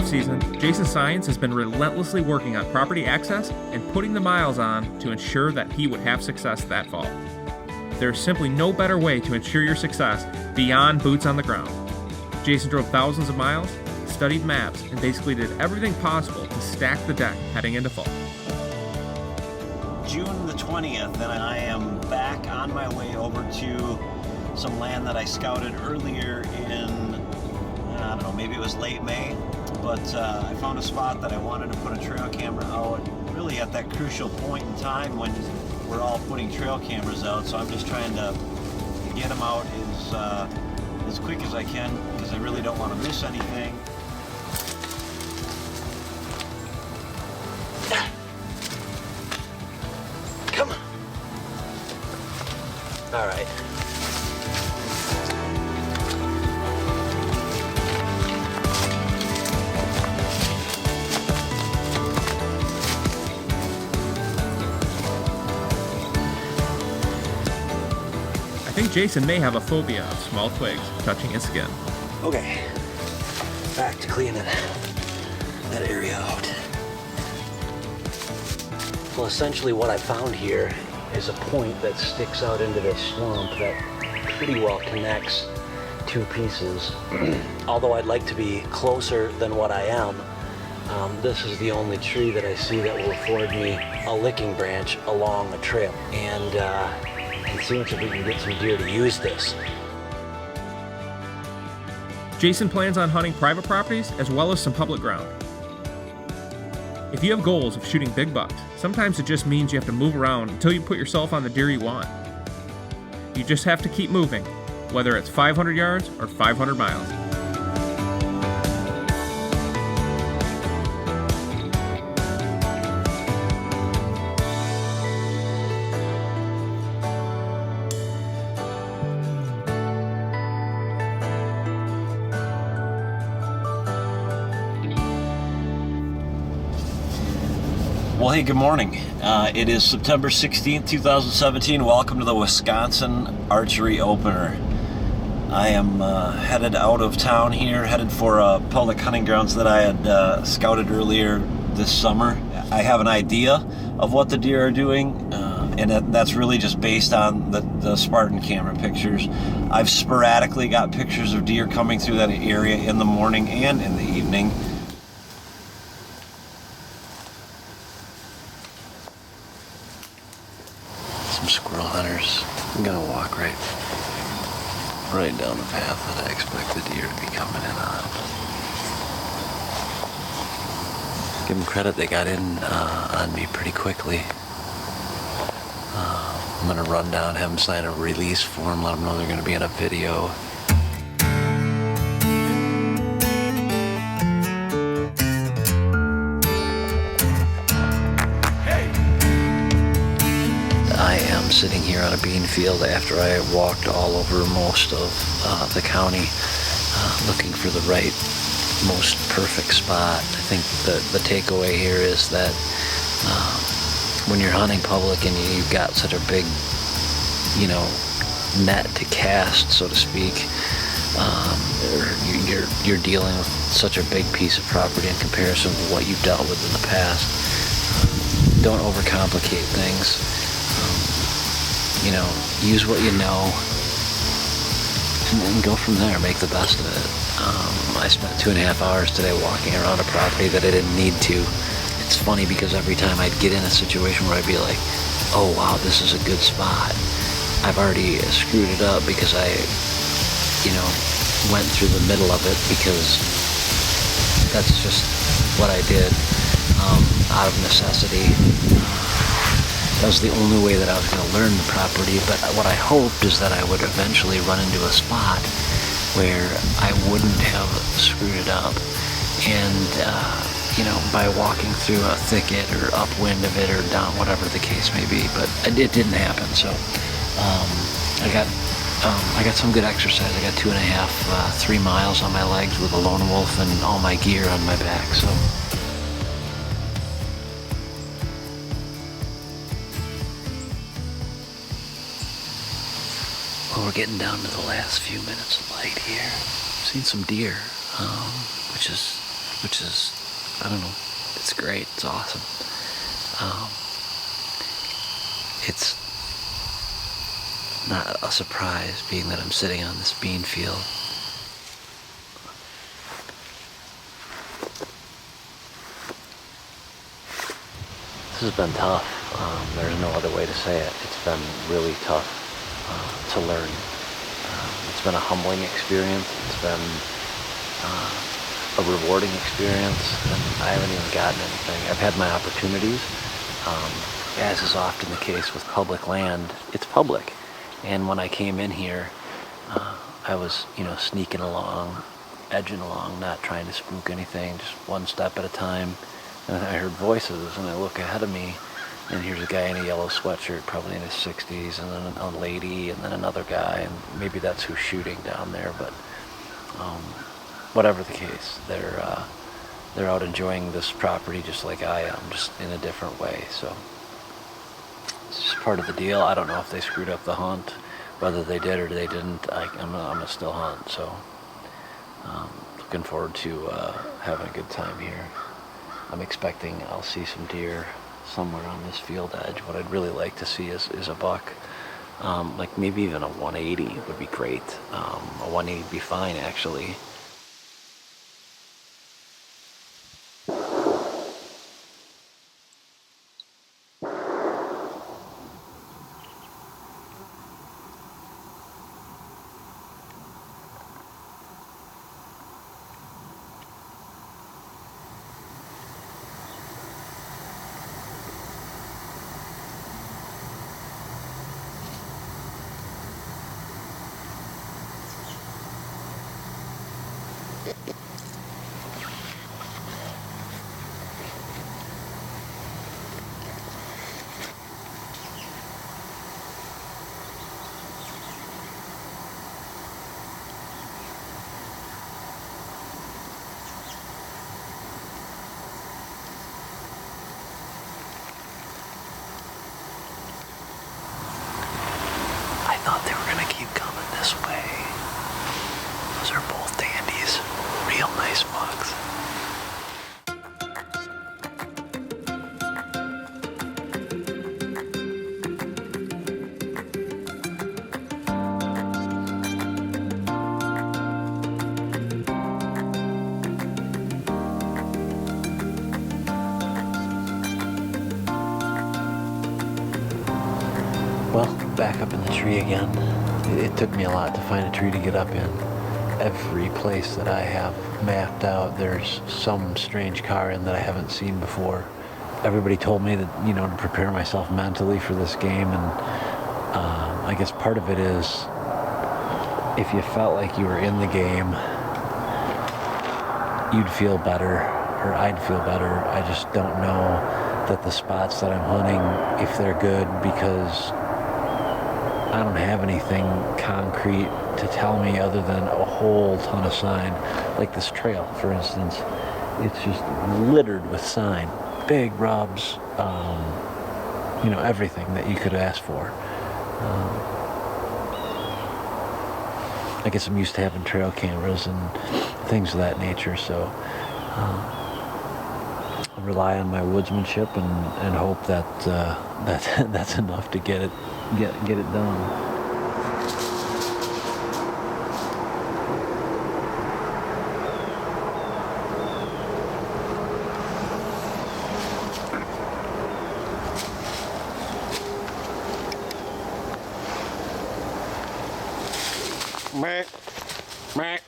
off-season, Jason SYENS has been relentlessly working on property access and putting the miles on to ensure that he would have success that fall. There's simply no better way to ensure your success beyond boots on the ground. Jason drove thousands of miles, studied maps, and basically did everything possible to stack the deck heading into fall. June the 20th, and I am back on my way over to some land that I scouted earlier in, I don't know, maybe it was late May, but I found a spot that I wanted to put a trail camera out really at that crucial point in time when we're all putting trail cameras out, so I'm just trying to get them out as quick as I can because I really don't want to miss anything. Come on. All right. I think Jason may have a phobia of small twigs touching his skin. Okay, back to cleaning that area out. Well, essentially what I found here is a point that sticks out into this swamp that pretty well connects two pieces. Although I'd like to be closer than what I am, this is the only tree that I see that will afford me a licking branch along a trail. And see if we can get some deer to use this. Jason plans on hunting private properties as well as some public ground. If you have goals of shooting big bucks, sometimes it just means you have to move around until you put yourself on the deer you want. You just have to keep moving, whether it's 500 yards or 500 miles. Well, hey, good morning. It is September 16th, 2017. Welcome to the Wisconsin Archery Opener. I am headed out of town here, headed for public hunting grounds that I had scouted earlier this summer. I have an idea of what the deer are doing, and that's really just based on the Spartan camera pictures. I've sporadically got pictures of deer coming through that area in the morning and in the evening. Some squirrel hunters. I'm gonna walk right down the path that I expect the deer to be coming in on. Give them credit, they got in on me pretty quickly. I'm gonna run down, have them sign a release form, let them know they're gonna be in a video. I am sitting here on a bean field after I walked all over most of the county looking for the right, most perfect spot. I think the takeaway here is that when you're hunting public and you've got such a big, net to cast, so to speak, or you're dealing with such a big piece of property in comparison to what you've dealt with in the past. Don't overcomplicate things. Use what you know and go from there. Make the best of it. I spent 2.5 hours today walking around a property that I didn't need to. It's funny because every time I'd get in a situation where I'd be like, oh wow, this is a good spot, I've already screwed it up because I, went through the middle of it because that's just what I did out of necessity. That was the only way that I was going to learn the property, but what I hoped is that I would eventually run into a spot where I wouldn't have screwed it up. And, by walking through a thicket or upwind of it or down, whatever the case may be, but it didn't happen. So I got some good exercise. I got 2.5, 3 miles on my legs with a lone wolf and all my gear on my back. So. Well, we're getting down to the last few minutes of light here. I've seen some deer, which is which is, I don't know, it's great, it's awesome. It's not a surprise being that I'm sitting on this bean field. This has been tough. There's no other way to say it. It's been really tough to learn. It's been a humbling experience. It's been a rewarding experience, and I haven't even gotten anything. I've had my opportunities. As is often the case with public land, it's public. And when I came in here, I was, sneaking along, edging along, not trying to spook anything, just one step at a time. And I heard voices, and I look ahead of me, and here's a guy in a yellow sweatshirt, probably in his 60s, and then a lady, and then another guy, and maybe that's who's shooting down there. But whatever the case, they're out enjoying this property just like I am, just in a different way. So it's just part of the deal. I don't know if they screwed up the hunt, whether they did or they didn't. I'm gonna still hunt. So looking forward to having a good time here. I'm expecting I'll see some deer somewhere on this field edge. What I'd really like to see is a buck. Like maybe even a 180 would be great. A 180 would be fine, actually. I thought they were gonna keep coming this way. Those are both dandies. Real nice bucks. Well, back up in the tree again. It took me a lot to find a tree to get up in. Every place that I have mapped out, there's some strange car in that I haven't seen before. Everybody told me that, to prepare myself mentally for this game, and I guess part of it is if you felt like you were in the game, you'd feel better, or I'd feel better. I just don't know that the spots that I'm hunting, if they're good, because I don't have anything concrete to tell me other than a whole ton of sign. Like this trail, for instance, it's just littered with sign. Big rubs, everything that you could ask for. I guess I'm used to having trail cameras and things of that nature, so I rely on my woodsmanship and hope that that's enough to get it done. Meh. Meh.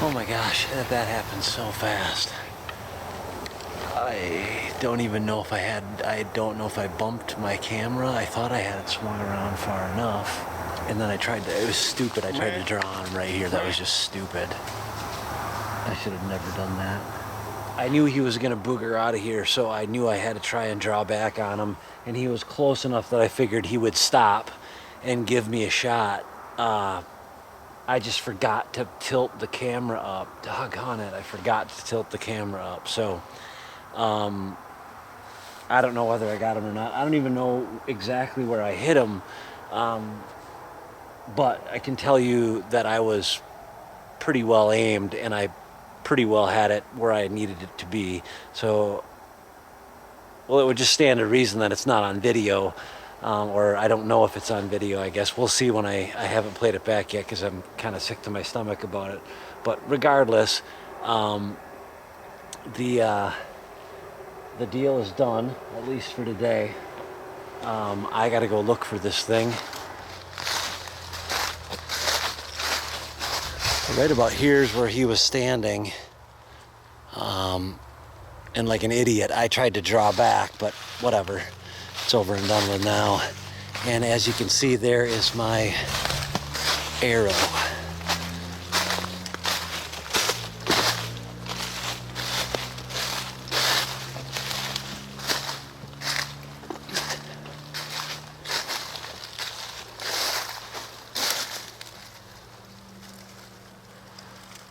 Oh my gosh, that happened so fast. I don't even know if I don't know if I bumped my camera. I thought I had it swung around far enough. And then it was stupid. I tried to draw on him right here. That was just stupid. I should have never done that. I knew he was going to booger out of here, so I knew I had to try and draw back on him. And he was close enough that I figured he would stop and give me a shot. I just forgot to tilt the camera up. Doggone it, I forgot to tilt the camera up. So I don't know whether I got him or not. I don't even know exactly where I hit him. But I can tell you that I was pretty well aimed, and I pretty well had it where I needed it to be. So, well, it would just stand to reason that it's not on video, or I don't know if it's on video, I guess. We'll see when I haven't played it back yet because I'm kind of sick to my stomach about it. But regardless, the deal is done, at least for today. I got to go look for this thing. Right about here's where he was standing. And like an idiot, I tried to draw back, but whatever. It's over and done with now. And as you can see, there is my arrow.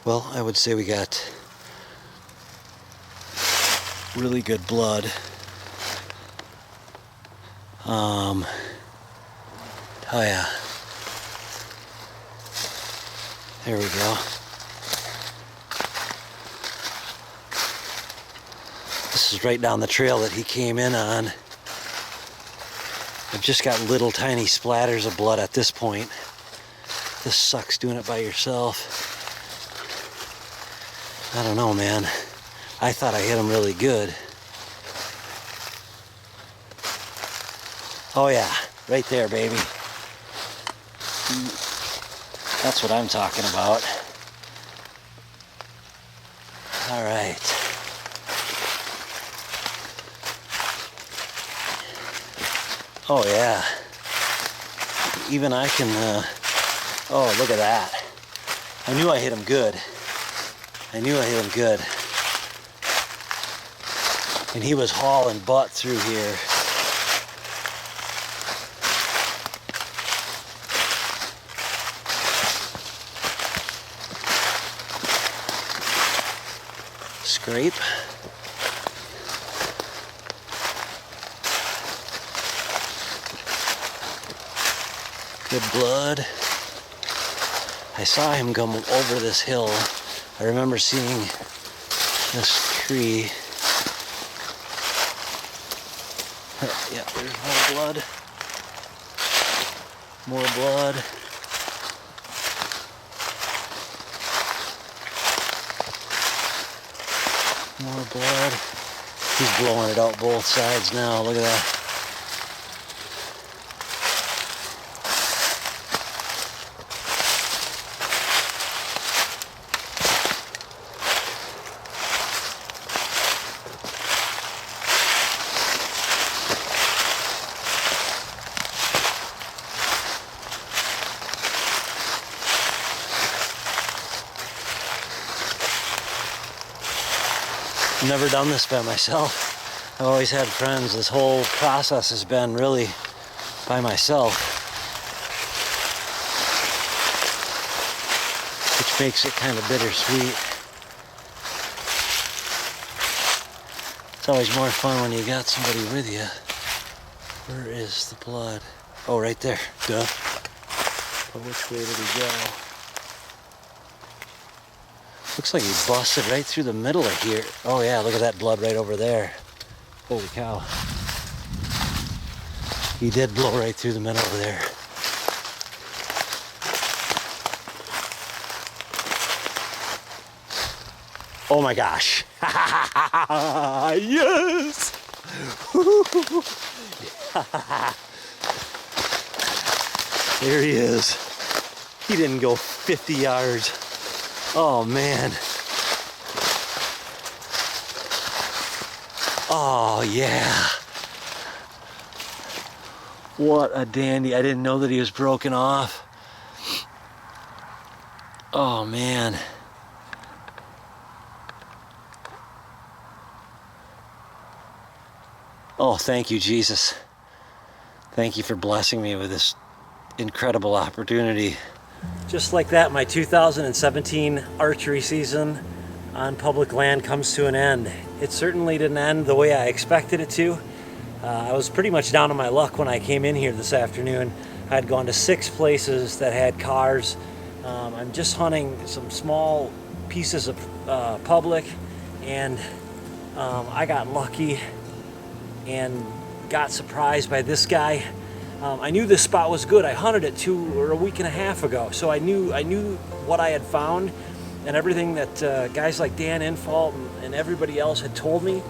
Well, I would say we got really good blood. Oh yeah. There we go. This is right down the trail that he came in on. I've just got little tiny splatters of blood at this point. This sucks doing it by yourself. I don't know, man. I thought I hit him really good. Oh yeah, right there, baby. That's what I'm talking about. All right. Oh yeah. Even I can, oh, look at that. I knew I hit him good. I knew I hit him good. And he was hauling butt through here. Scrape. Good blood. I saw him come over this hill. I remember seeing this tree. Yeah, there's more blood. More blood. More blood. He's blowing it out both sides now. Look at that. Never done this by myself. I've always had friends. This whole process has been really by myself, which makes it kind of bittersweet. It's always more fun when you got somebody with you. Where is the blood? Oh, right there. Duh. But which way did he go? Looks like he busted right through the middle of here. Oh yeah, look at that blood right over there. Holy cow. He did blow right through the middle over there. Oh my gosh. Yes! There he is. He didn't go 50 yards. Oh man. Oh yeah. What a dandy. I didn't know that he was broken off. Oh man. Oh, thank you, Jesus. Thank you for blessing me with this incredible opportunity. Just like that, my 2017 archery season on public land comes to an end. It certainly didn't end the way I expected it to. I was pretty much down on my luck when I came in here this afternoon. I had gone to 6 places that had cars. I'm just hunting some small pieces of public, and I got lucky and got surprised by this guy. I knew this spot was good. I hunted it a week and a half ago, so I knew what I had found, and everything that guys like Dan Infault and everybody else had told me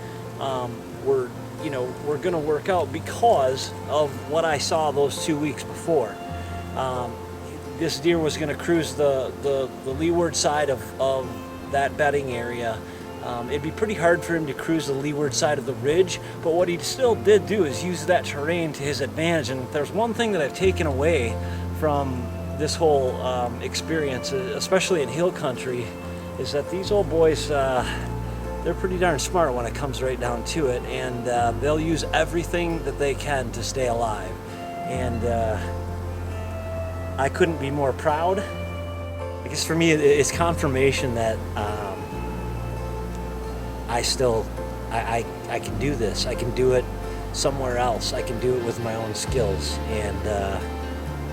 were going to work out because of what I saw those 2 weeks before. This deer was going to cruise the leeward side of that bedding area. It'd be pretty hard for him to cruise the leeward side of the ridge, but what he still did do is use that terrain to his advantage. And if there's one thing that I've taken away from this whole experience, especially in hill country, is that these old boys, they're pretty darn smart when it comes right down to it, and they'll use everything that they can to stay alive. And I couldn't be more proud. I guess for me, it's confirmation that I can do this. I can do it somewhere else. I can do it with my own skills. And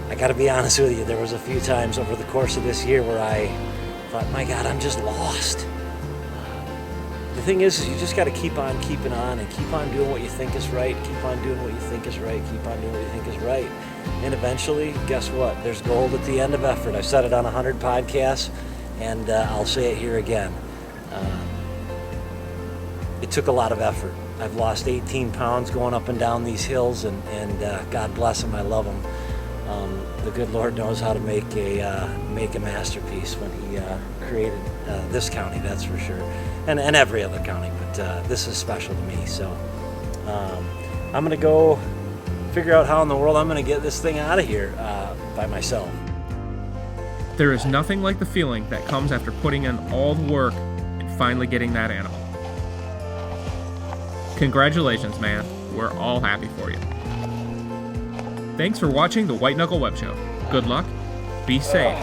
I got to be honest with you, there was a few times over the course of this year where I thought, my God, I'm just lost. The thing is you just got to keep on keeping on and keep on doing what you think is right. Keep on doing what you think is right. Keep on doing what you think is right. And eventually, guess what? There's gold at the end of effort. I've said it on 100 podcasts, and I'll say it here again. It took a lot of effort. I've lost 18 pounds going up and down these hills, and God bless him, I love him. The good Lord knows how to make a masterpiece when he created this county, that's for sure, and every other county, but this is special to me. So I'm gonna go figure out how in the world I'm gonna get this thing out of here by myself. There is nothing like the feeling that comes after putting in all the work and finally getting that animal. Congratulations, man. We're all happy for you. Thanks for watching the White Knuckle Web Show. Good luck, be safe,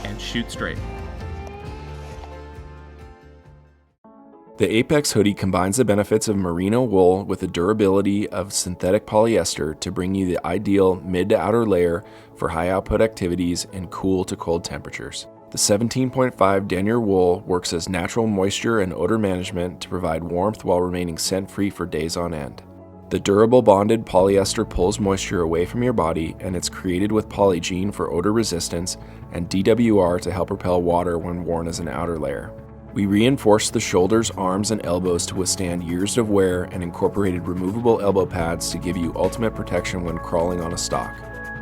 and shoot straight. The Apex hoodie combines the benefits of merino wool with the durability of synthetic polyester to bring you the ideal mid to outer layer for high output activities and cool to cold temperatures. The 17.5 denier wool works as natural moisture and odor management to provide warmth while remaining scent-free for days on end. The durable bonded polyester pulls moisture away from your body, and it's created with Polygene for odor resistance and DWR to help repel water when worn as an outer layer. We reinforced the shoulders, arms, and elbows to withstand years of wear and incorporated removable elbow pads to give you ultimate protection when crawling on a stalk.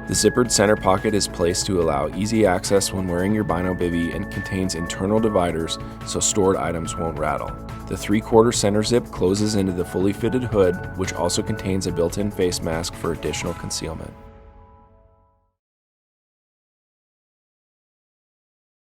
The zippered center pocket is placed to allow easy access when wearing your bino bivvy and contains internal dividers so stored items won't rattle. The 3/4 center zip closes into the fully fitted hood, which also contains a built-in face mask for additional concealment.